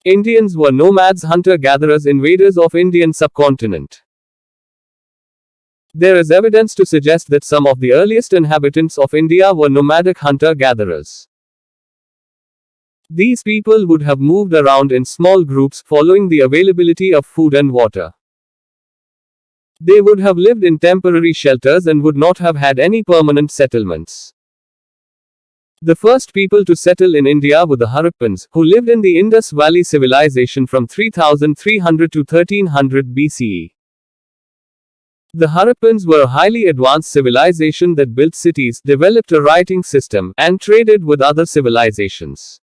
Indians were nomads, hunter-gatherers, invaders of Indian subcontinent. There is evidence to suggest that some of the earliest inhabitants of India were nomadic hunter-gatherers. These people would have moved around in small groups, following the availability of food and water. They would have lived in temporary shelters and would not have had any permanent settlements. The first people to settle in India were the Harappans, who lived in the Indus Valley civilization from 3300 to 1300 BCE. The Harappans were a highly advanced civilization that built cities, developed a writing system, and traded with other civilizations.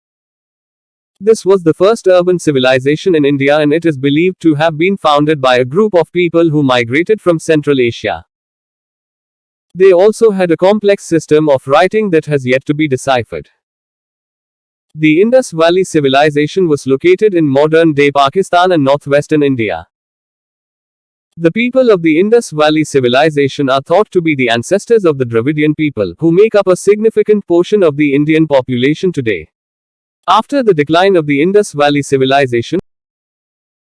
This was the first urban civilization in India, and it is believed to have been founded by a group of people who migrated from Central Asia. They also had a complex system of writing that has yet to be deciphered. The Indus Valley civilization was located in modern-day Pakistan and northwestern India. The people of the Indus Valley civilization are thought to be the ancestors of the Dravidian people, who make up a significant portion of the Indian population today. After the decline of the Indus Valley civilization,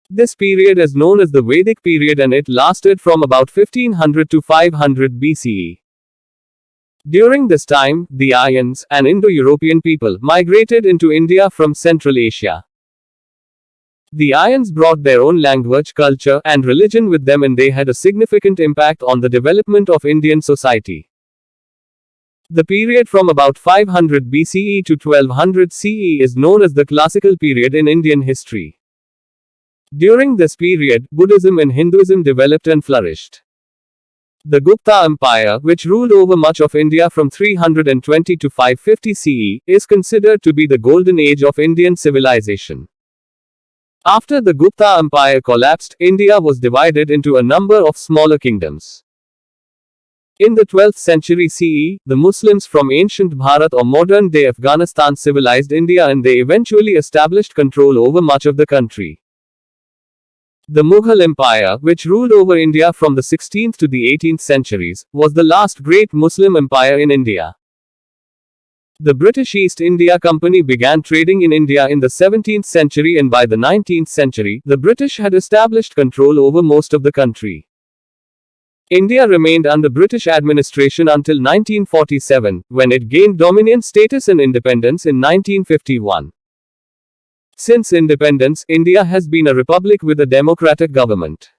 this period is known as the Vedic period, and it lasted from about 1500 to 500 BCE. During this time, the Aryans, an Indo-European people, migrated into India from Central Asia. The Aryans brought their own language, culture, and religion with them, and they had a significant impact on the development of Indian society. The period from about 500 BCE to 1200 CE is known as the classical period in Indian history. During this period, Buddhism and Hinduism developed and flourished. The Gupta Empire, which ruled over much of India from 320 to 550 CE, is considered to be the golden age of Indian civilization. After the Gupta Empire collapsed, India was divided into a number of smaller kingdoms. In the 12th century CE, the Muslims from ancient Bharat or modern-day Afghanistan civilized India, and they eventually established control over much of the country. The Mughal Empire, which ruled over India from the 16th to the 18th centuries, was the last great Muslim empire in India. The British East India Company began trading in India in the 17th century, and by the 19th century, the British had established control over most of the country. India remained under British administration until 1947, when it gained dominion status and independence in 1951. Since independence, India has been a republic with a democratic government.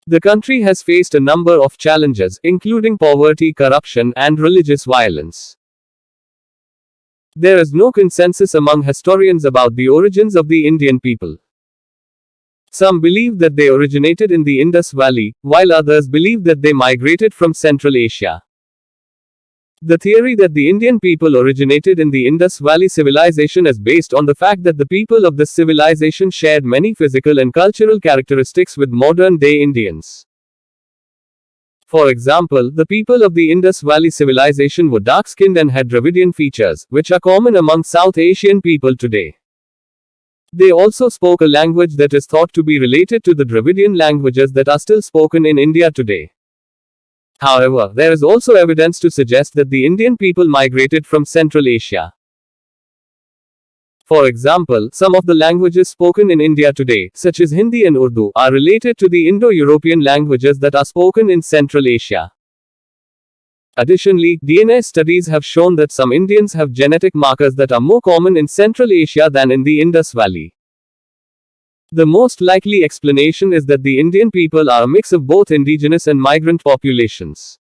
The country has faced a number of challenges, including poverty, corruption, and religious violence. There is no consensus among historians about the origins of the Indian people. Some believe that they originated in the Indus Valley, while others believe that they migrated from Central Asia. The theory that the Indian people originated in the Indus Valley civilization is based on the fact that the people of this civilization shared many physical and cultural characteristics with modern-day Indians. For example, the people of the Indus Valley civilization were dark-skinned and had Dravidian features, which are common among South Asian people today. They also spoke a language that is thought to be related to the Dravidian languages that are still spoken in India today. However, there is also evidence to suggest that the Indian people migrated from Central Asia. For example, some of the languages spoken in India today, such as Hindi and Urdu, are related to the Indo-European languages that are spoken in Central Asia. Additionally, DNA studies have shown that some Indians have genetic markers that are more common in Central Asia than in the Indus Valley. The most likely explanation is that the Indian people are a mix of both indigenous and migrant populations.